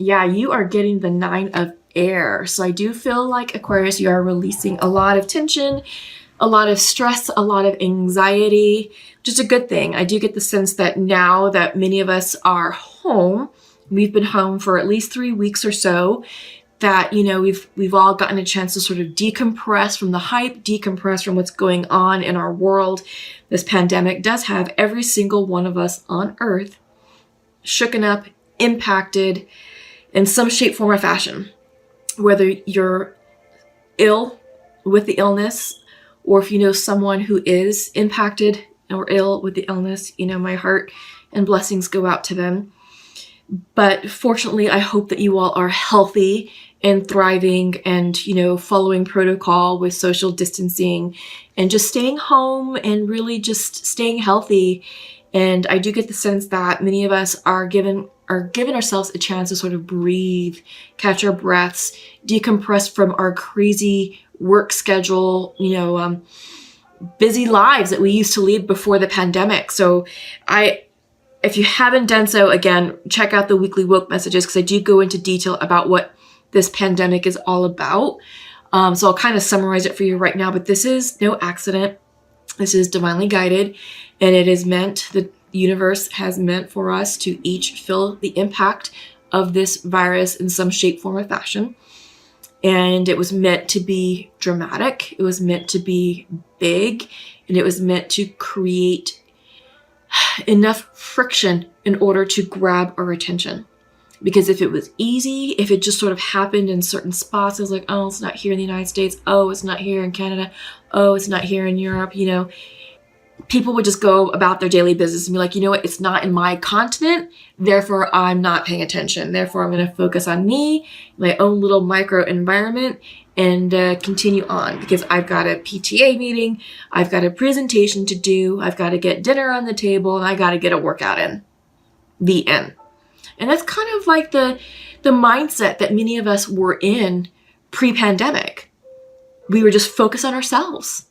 Yeah, you are getting the 9 of air. So I do feel like, Aquarius, you are releasing a lot of tension, a lot of stress, a lot of anxiety, which is a good thing. I do get the sense that now that many of us are home, we've been home for at least 3 weeks or so, that, you know, we've all gotten a chance to sort of decompress from the hype, decompress from what's going on in our world. This pandemic does have every single one of us on Earth shooken up, impacted in some shape, form, or fashion. Whether you're ill with the illness, or if you know someone who is impacted or ill with the illness, you know, my heart and blessings go out to them. But fortunately, I hope that you all are healthy and thriving and, you know, following protocol with social distancing and just staying home and really just staying healthy. And I do get the sense that many of us are giving ourselves a chance to sort of breathe, catch our breaths, decompress from our crazy work schedule, you know, busy lives that we used to lead before the pandemic. So if you haven't done so, again, check out the weekly woke messages, because I do go into detail about what this pandemic is all about. So I'll kind of summarize it for you right now, but this is no accident. This is divinely guided, and it is meant, the universe has meant for us to each feel the impact of this virus in some shape, form, or fashion. And it was meant to be dramatic. It was meant to be big, and it was meant to create enough friction in order to grab our attention. Because if it was easy, if it just sort of happened in certain spots, it was like, oh, it's not here in the United States. Oh, it's not here in Canada. Oh, it's not here in Europe. You know, people would just go about their daily business and be like, you know what, it's not in my continent, therefore I'm not paying attention. Therefore, I'm going to focus on me, my own little micro environment, and continue on, because I've got a PTA meeting, I've got a presentation to do, I've got to get dinner on the table, and I got to get a workout in. The end. And that's kind of like the mindset that many of us were in pre-pandemic. We were just focused on ourselves.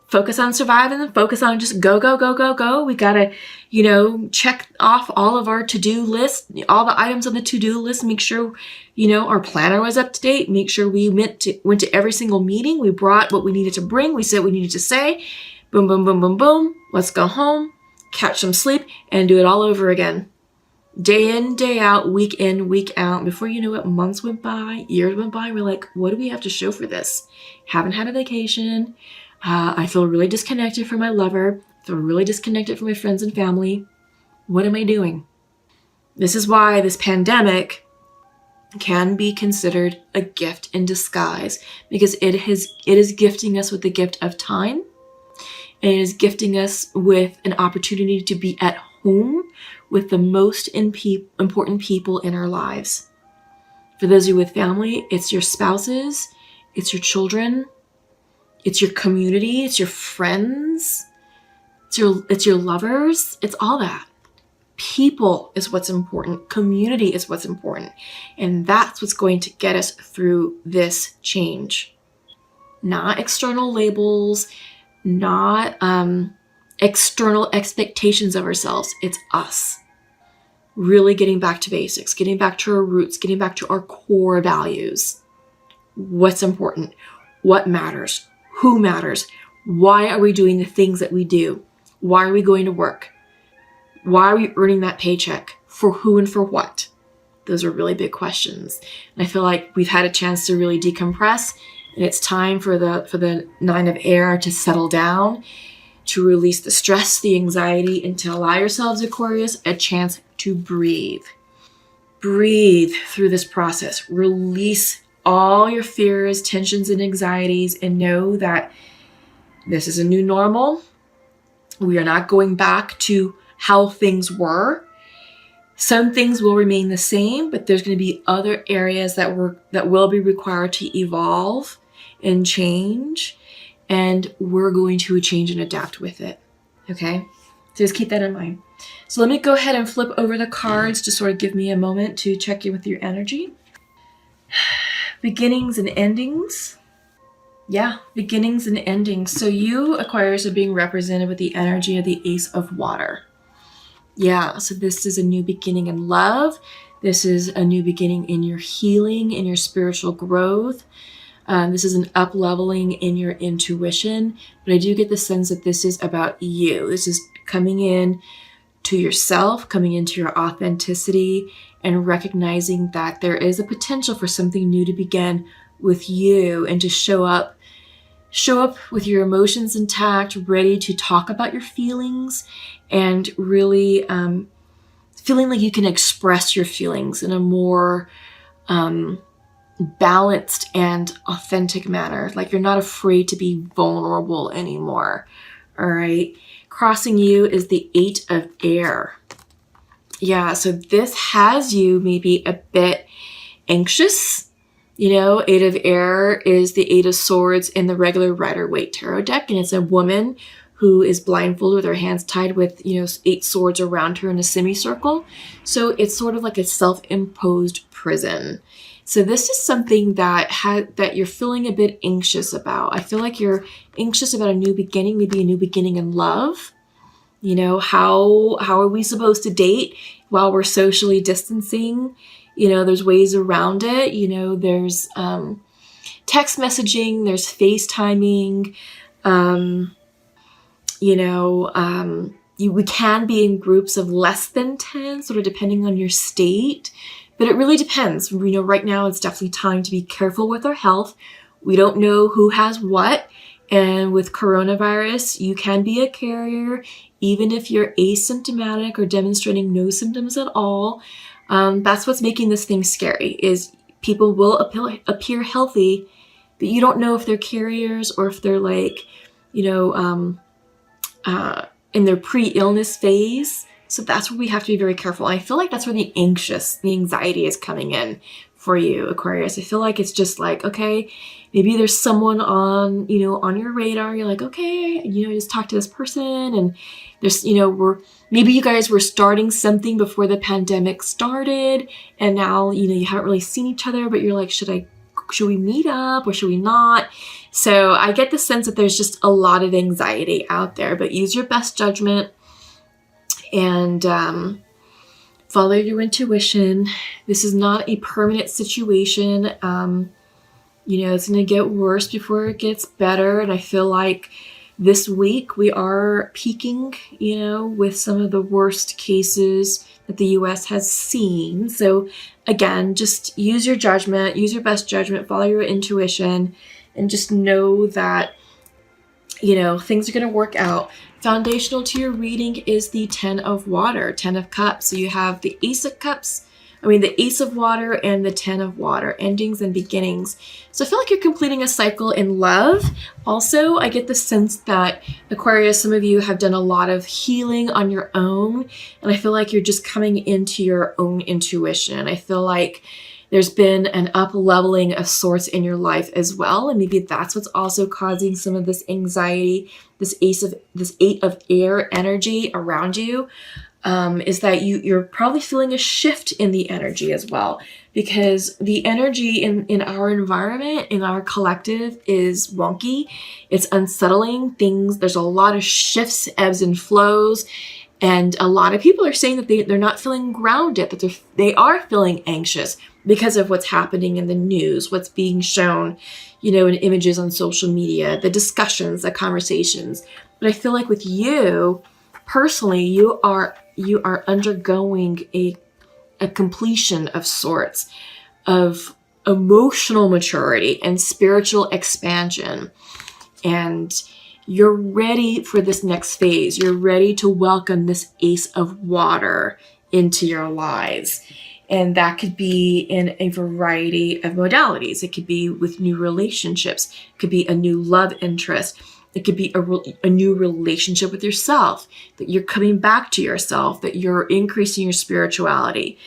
Focus on surviving and focus on just go, go, go, go, go. We got to, you know, check off all of our to-do list, all the items on the to-do list, make sure, you know, our planner was up to date, make sure we went to every single meeting. We brought what we needed to bring. We said what we needed to say. Boom, boom, boom, boom, boom. Let's go home, catch some sleep, and do it all over again. Day in, day out, week in, week out. Before you know it, months went by, years went by. We're like, what do we have to show for this? Haven't had a vacation. I feel really disconnected from my lover. I feel really disconnected from my friends and family. What am I doing? This is why this pandemic can be considered a gift in disguise, because it is gifting us with the gift of time. And it is gifting us with an opportunity to be at home with the most important people in our lives. For those of you with family, it's your spouses, it's your children, it's your community, it's your friends, it's your lovers, it's all that. People is what's important. Community is what's important. And that's what's going to get us through this change. Not external labels, not external expectations of ourselves. It's us. Really getting back to basics, getting back to our roots, getting back to our core values. What's important? What matters? Who matters? Why are we doing the things that we do? Why are we going to work? Why are we earning that paycheck? For who and for what? Those are really big questions. And I feel like we've had a chance to really decompress, and it's time for the 9 of air to settle down, to release the stress, the anxiety, and to allow yourselves, Aquarius, a chance to breathe. Breathe through this process. Release all your fears, tensions, and anxieties, and know that this is a new normal. We are not going back to how things were. Some things will remain the same, but there's going to be other areas that will be required to evolve and change, and we're going to change and adapt with it. Okay? So just keep that in mind. So let me go ahead and flip over the cards to sort of give me a moment to check in with your energy. Beginnings and endings. Yeah, beginnings and endings. So you, Aquarius, are being represented with the energy of the Ace of Water. Yeah, so this is a new beginning in love. This is a new beginning in your healing, in your spiritual growth. This is an up-leveling in your intuition, but I do get the sense that this is about you. This is coming in to yourself, coming into your authenticity, and recognizing that there is a potential for something new to begin with you, and to show up with your emotions intact, ready to talk about your feelings, and really feeling like you can express your feelings in a more balanced and authentic manner. Like you're not afraid to be vulnerable anymore. All right. Crossing you is the 8 of Air. Yeah, so this has you maybe a bit anxious. 8 of Air is the 8 of Swords in the regular Rider-Waite tarot deck, and it's a woman who is blindfolded with her hands tied with 8 swords around her in a semicircle. So it's sort of like a self-imposed prison. So this is something that you're feeling a bit anxious about. I feel like you're anxious about a new beginning, maybe a new beginning in love. How are we supposed to date while we're socially distancing? There's ways around it. There's text messaging, there's FaceTiming. We can be in groups of less than 10, sort of depending on your state. But it really depends. Right now it's definitely time to be careful with our health. We don't know who has what. And with coronavirus, you can be a carrier, even if you're asymptomatic or demonstrating no symptoms at all. That's what's making this thing scary, is people will appear healthy, but you don't know if they're carriers or if they're in their pre-illness phase. So that's where we have to be very careful. I feel like that's where the anxiety is coming in for you, Aquarius. I feel like it's just like, okay, maybe there's someone on your radar. You're like, okay, I just talked to this person, and there's, maybe you guys were starting something before the pandemic started, and now, you haven't really seen each other, but you're like, should we meet up or should we not? So I get the sense that there's just a lot of anxiety out there, but use your best judgment and follow your intuition. This is not a permanent situation. It's going to get worse before it gets better. And I feel like this week we are peaking, with some of the worst cases that the US has seen. So again, just use your judgment, use your best judgment, follow your intuition, and just know that, things are going to work out. Foundational to your reading is the 10 of Water, 10 of Cups. So you have the Ace of Water and the 10 of Water, endings and beginnings. So I feel like you're completing a cycle in love. Also, I get the sense that, Aquarius, some of you have done a lot of healing on your own, and I feel like you're just coming into your own intuition. I feel like there's been an up-leveling of sorts in your life as well, and maybe that's what's also causing some of this anxiety, this 8 of Air energy around you. Is that you're probably feeling a shift in the energy as well, because the energy in our environment, in our collective, is wonky. It's unsettling. There's a lot of shifts, ebbs and flows, and a lot of people are saying that they're not feeling grounded, that they are feeling anxious because of what's happening in the news, what's being shown, in images on social media, the discussions, the conversations. But I feel like with you personally, you are undergoing a completion of sorts of emotional maturity and spiritual expansion. And you're ready for this next phase. You're ready to welcome this Ace of Water into your lives. And that could be in a variety of modalities. It could be with new relationships. It could be a new love interest. It could be a new relationship with yourself, that you're coming back to yourself, that you're increasing your spirituality.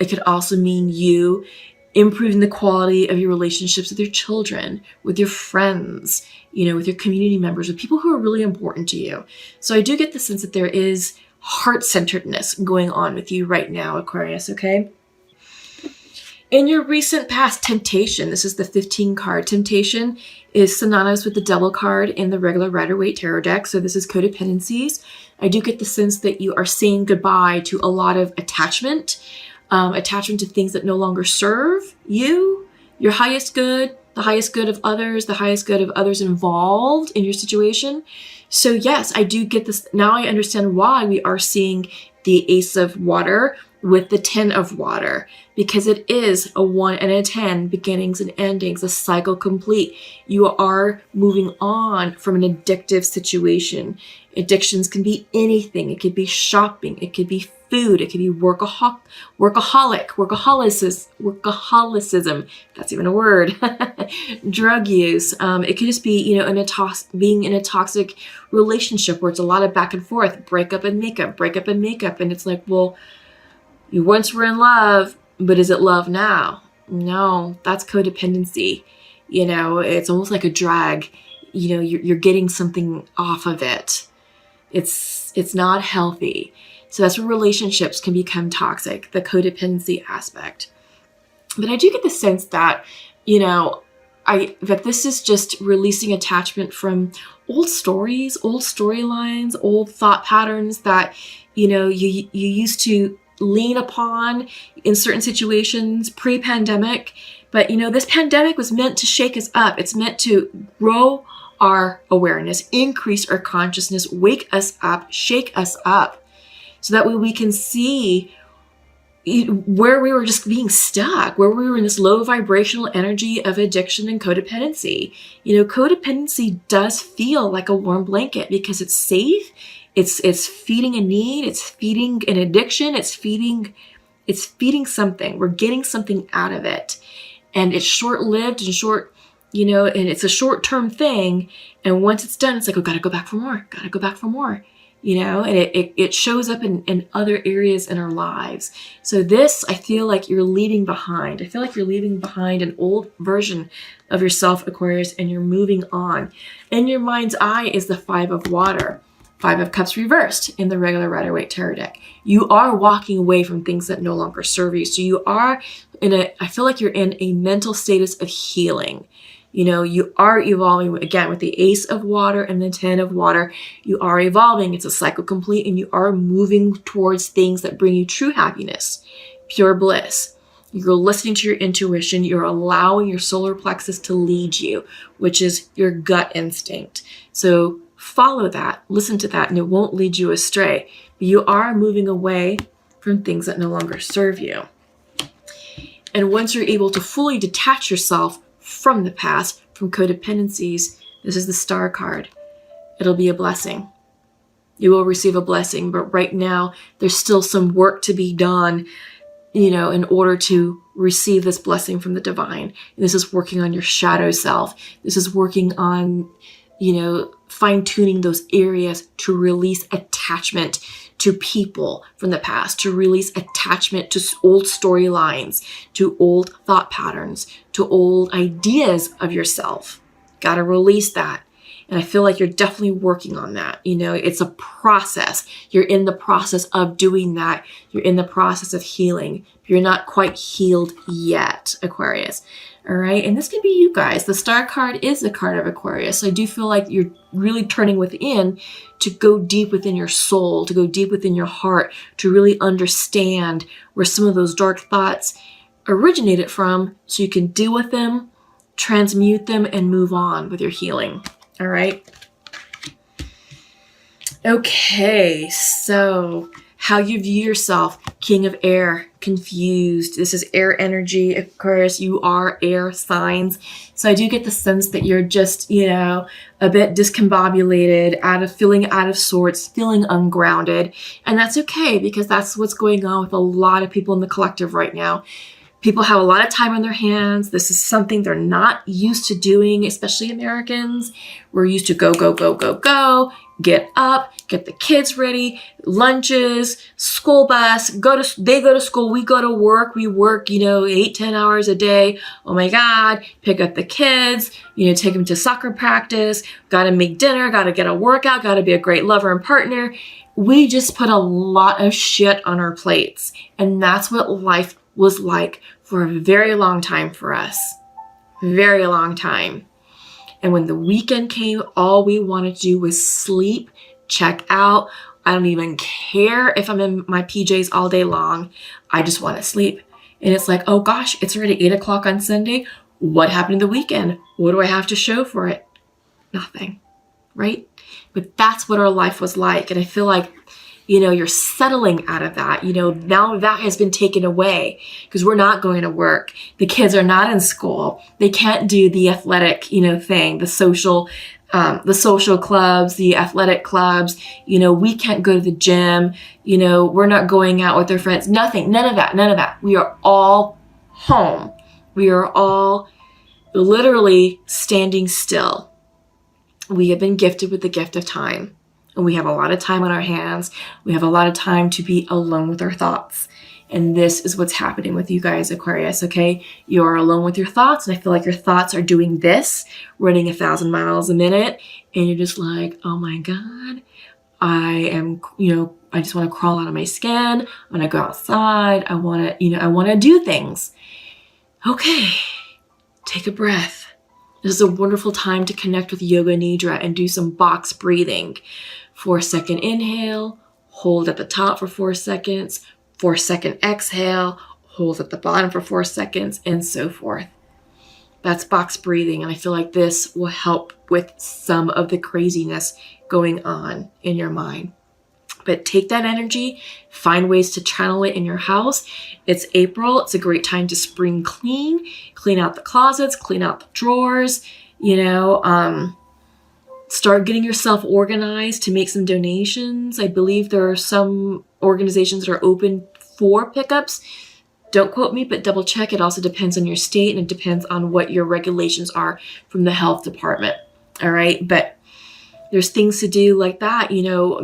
It could also mean you improving the quality of your relationships with your children, with your friends, with your community members, with people who are really important to you. So I do get the sense that there is heart-centeredness going on with you right now, Aquarius, okay? In your recent past, temptation, this is the 15 card. Temptation is synonymous with the Devil card in the regular Rider-Waite tarot deck. So this is codependencies. I do get the sense that you are saying goodbye to a lot of attachment. attachment to things that no longer serve you, your highest good, the highest good of others, the highest good of others involved in your situation. So yes, I do get this. Now I understand why we are seeing the Ace of Water with the 10 of Water, because it is a 1 and a 10, beginnings and endings, a cycle complete. You are moving on from an addictive situation. Addictions can be anything. It could be shopping. It could be food. It could be workaholicism. That's even a word. Drug use. It could just be, you know, being in a toxic relationship where it's a lot of back and forth, breakup and makeup. And it's like, well, you once were in love, but is it love now? No, that's codependency. You know, it's almost like a drag. You know, you're getting something off of it. It's not healthy. So that's where relationships can become toxic, the codependency aspect. But I do get the sense that, you know, that this is just releasing attachment from old stories, old storylines, old thought patterns that, you know, you used to lean upon in certain situations pre-pandemic. But, you know, this pandemic was meant to shake us up. It's meant to grow our awareness, increase our consciousness, wake us up, shake us up, so that way we can see where we were just being stuck, where we were in this low vibrational energy of addiction and codependency. You know, codependency does feel like a warm blanket because it's safe. It's feeding a need. It's feeding an addiction. It's feeding something. We're getting something out of it. And it's short-lived and short, you know, and it's a short-term thing. And once it's done, it's like, oh, gotta go back for more. You know, and it shows up in other areas in our lives. So this, I feel like you're leaving behind. I feel like you're leaving behind an old version of yourself, Aquarius, and you're moving on. In your mind's eye is the 5 of Water. 5 of Cups reversed in the regular Rider-Waite Tarot deck. You are walking away from things that no longer serve you. So you are I feel like you're in a mental status of healing. You know, you are evolving, again, with the Ace of Water and the 10 of Water. You are evolving. It's a cycle complete, and you are moving towards things that bring you true happiness, pure bliss. You're listening to your intuition. You're allowing your solar plexus to lead you, which is your gut instinct. So follow that, listen to that, and it won't lead you astray. But you are moving away from things that no longer serve you. And once you're able to fully detach yourself from the past, from codependencies, this is the Star card. It'll be a blessing. You will receive a blessing, but right now there's still some work to be done, you know, in order to receive this blessing from the divine. And this is working on your shadow self. This is working on, you know, fine-tuning those areas to release attachment to people from the past, to release attachment to old storylines, to old thought patterns, to old ideas of yourself. Got to release that. And I feel like you're definitely working on that. You know, it's a process. You're in the process of doing that. You're in the process of healing. You're not quite healed yet, Aquarius. All right. And this can be you guys. The Star card is a card of Aquarius. So I do feel like you're really turning within to go deep within your soul, to go deep within your heart, to really understand where some of those dark thoughts originated from so you can deal with them, transmute them, and move on with your healing. All right. Okay. So how you view yourself, King of Air, confused. This is air energy, Aquarius. You are air signs. So I do get the sense that you're just, you know, a bit discombobulated, feeling out of sorts, feeling ungrounded. And that's okay, because that's what's going on with a lot of people in the collective right now. People have a lot of time on their hands. This is something they're not used to doing, especially Americans. We're used to go, get up, get the kids ready, lunches, school bus, they go to school, we go to work, we work, you know, 8-10 hours a day. Oh my God, pick up the kids, you know, take them to soccer practice, got to make dinner, got to get a workout, got to be a great lover and partner. We just put a lot of shit on our plates. And that's what life was like for a very long time for us. Very long time. And when the weekend came, all we wanted to do was sleep, check out, I don't even care if I'm in my PJs all day long. I just want to sleep. And it's like, oh gosh, it's already 8 o'clock on Sunday. What happened the weekend? What do I have to show for it? Nothing, right? But that's what our life was like. And I feel like, you know, you're settling out of that. You know, now that has been taken away because we're not going to work. The kids are not in school. They can't do the athletic, you know, thing, the social clubs, the athletic clubs. You know, we can't go to the gym. You know, we're not going out with our friends. Nothing, none of that. We are all home. We are all literally standing still. We have been gifted with the gift of time. And we have a lot of time on our hands. We have a lot of time to be alone with our thoughts. And this is what's happening with you guys, Aquarius, okay? You're alone with your thoughts, and I feel like your thoughts are doing this, running 1,000 miles a minute, and you're just like, oh my God, I just want to crawl out of my skin. I want to go outside. I want to do things. Okay, take a breath. This is a wonderful time to connect with Yoga Nidra and do some box breathing. 4-second inhale, hold at the top for 4 seconds, 4-second exhale, hold at the bottom for 4 seconds, and so forth. That's box breathing, and I feel like this will help with some of the craziness going on in your mind. But take that energy, find ways to channel it in your house. It's April. It's a great time to spring clean out the closets, clean out the drawers, start getting yourself organized to make some donations. I believe there are some organizations that are open for pickups. Don't quote me, but double check. It also depends on your state, and it depends on what your regulations are from the health department. All right. But there's things to do like that,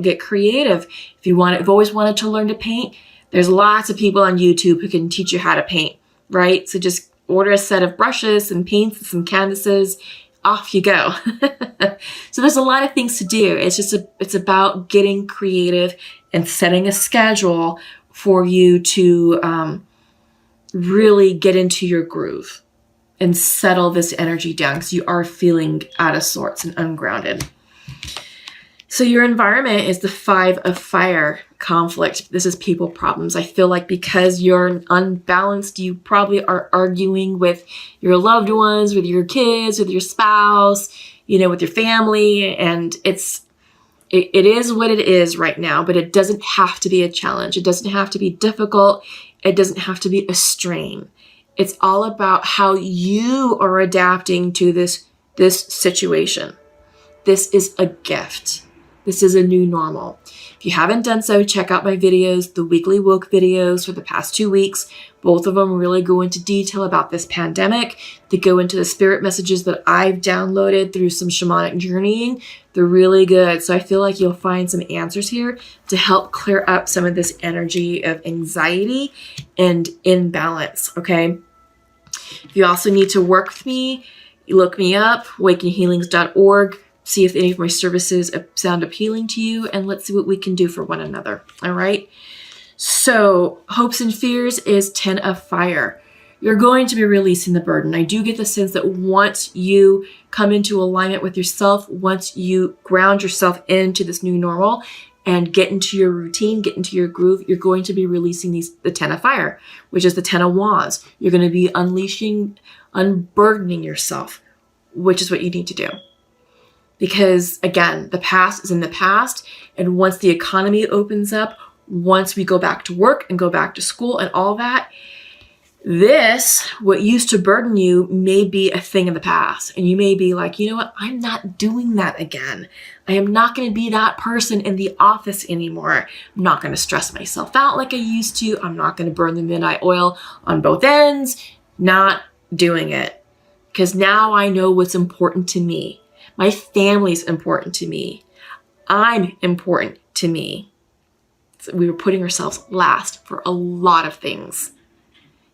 get creative. If you've always wanted to learn to paint, there's lots of people on YouTube who can teach you how to paint, right? So just order a set of brushes and paints and some canvases, off you go. So there's a lot of things to do. It's about getting creative and setting a schedule for you to really get into your groove and settle this energy down, because you are feeling out of sorts and ungrounded. So your environment is the 5 of fire, conflict. This is people problems. I feel like because you're unbalanced, you probably are arguing with your loved ones, with your kids, with your spouse, with your family. And it is what it is right now, but it doesn't have to be a challenge. It doesn't have to be difficult. It doesn't have to be a strain. It's all about how you are adapting to this situation. This is a gift. This is a new normal. If you haven't done so, check out my videos, the weekly woke videos for the past 2 weeks. Both of them really go into detail about this pandemic. They go into the spirit messages that I've downloaded through some shamanic journeying. They're really good. So I feel like you'll find some answers here to help clear up some of this energy of anxiety and imbalance, okay? If you also need to work with me, look me up, awakenhealings.org. See if any of my services sound appealing to you, and let's see what we can do for one another. All right. So hopes and fears is 10 of fire. You're going to be releasing the burden. I do get the sense that once you come into alignment with yourself, once you ground yourself into this new normal and get into your routine, get into your groove, you're going to be releasing the 10 of fire, which is the 10 of wands. You're going to be unburdening yourself, which is what you need to do. Because again, the past is in the past. And once the economy opens up, once we go back to work and go back to school and all that, what used to burden you may be a thing in the past. And you may be like, you know what? I'm not doing that again. I am not going to be that person in the office anymore. I'm not going to stress myself out like I used to. I'm not going to burn the midnight oil on both ends. Not doing it. Because now I know what's important to me. My family's important to me. I'm important to me. So we were putting ourselves last for a lot of things.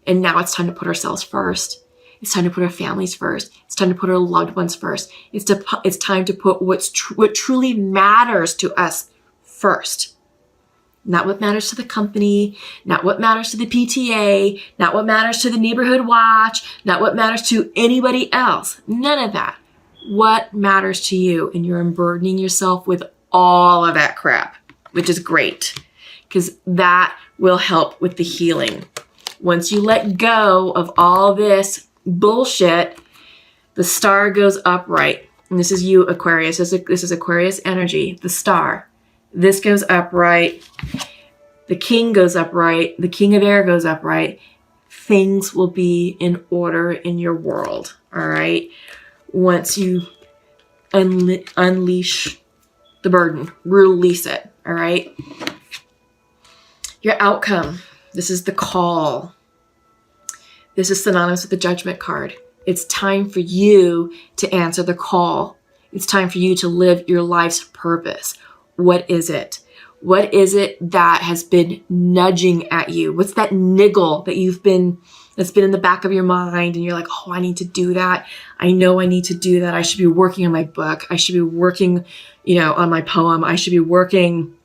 And now it's time to put ourselves first. It's time to put our families first. It's time to put our loved ones first. It's time to put what truly matters to us first. Not what matters to the company, not what matters to the PTA, not what matters to the neighborhood watch, not what matters to anybody else. None of that. What matters to you, and you're unburdening yourself with all of that crap. which is great because that will help with the healing. Once you let go of all this bullshit, the star goes upright. And this is you, Aquarius. This is Aquarius energy, the star. This goes upright. The king goes upright. The king of air goes upright. Things will be in order in your world, all right? Once you unleash the burden, release it, all right? Your outcome. This is the call. This is synonymous with the judgment card. It's time for you to answer the call. It's time for you to live your life's purpose. What is it? What is it that has been nudging at you? What's that niggle that that's been in the back of your mind and you're like, oh, I need to do that. I know I need to do that. I should be working on my book. I should be working, on my poem. I should be working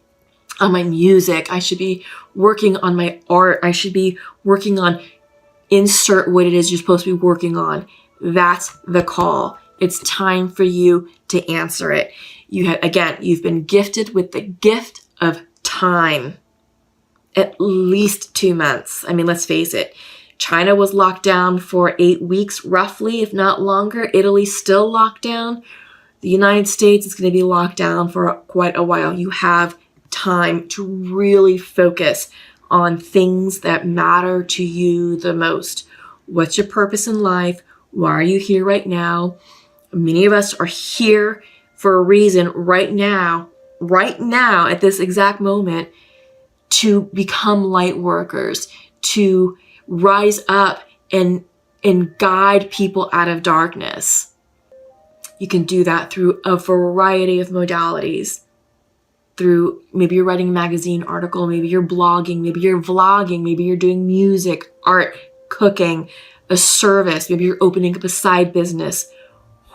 on my music. I should be working on my art. I should be working on insert what it is you're supposed to be working on. That's the call. It's time for you to answer it. You've been gifted with the gift of time. At least 2 months. I mean, let's face it. China was locked down for 8 weeks, roughly, if not longer. Italy's still locked down. The United States is going to be locked down for quite a while. You have time to really focus on things that matter to you the most. What's your purpose in life? Why are you here right now? Many of us are here for a reason right now, at this exact moment, to become light workers, to rise up and guide people out of darkness. You can do that through a variety of modalities. Through maybe you're writing a magazine article, maybe you're blogging, maybe you're vlogging, maybe you're doing music, art, cooking, a service, maybe you're opening up a side business,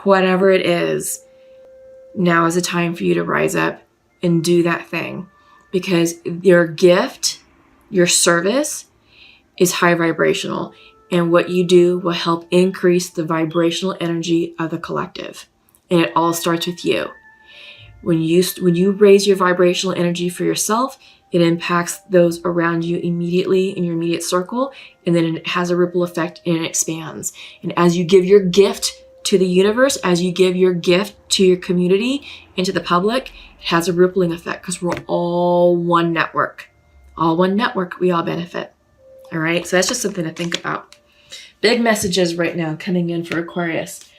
whatever it is. Now is the time for you to rise up and do that thing, because your gift, your service is high vibrational, and what you do will help increase the vibrational energy of the collective. And it all starts with you. When you raise your vibrational energy for yourself, it impacts those around you immediately in your immediate circle, and then it has a ripple effect and it expands. And as you give your gift to the universe, as you give your gift to your community and to the public, it has a rippling effect because we're all one network. All one network, we all benefit. All right, so that's just something to think about. Big messages right now coming in for Aquarius.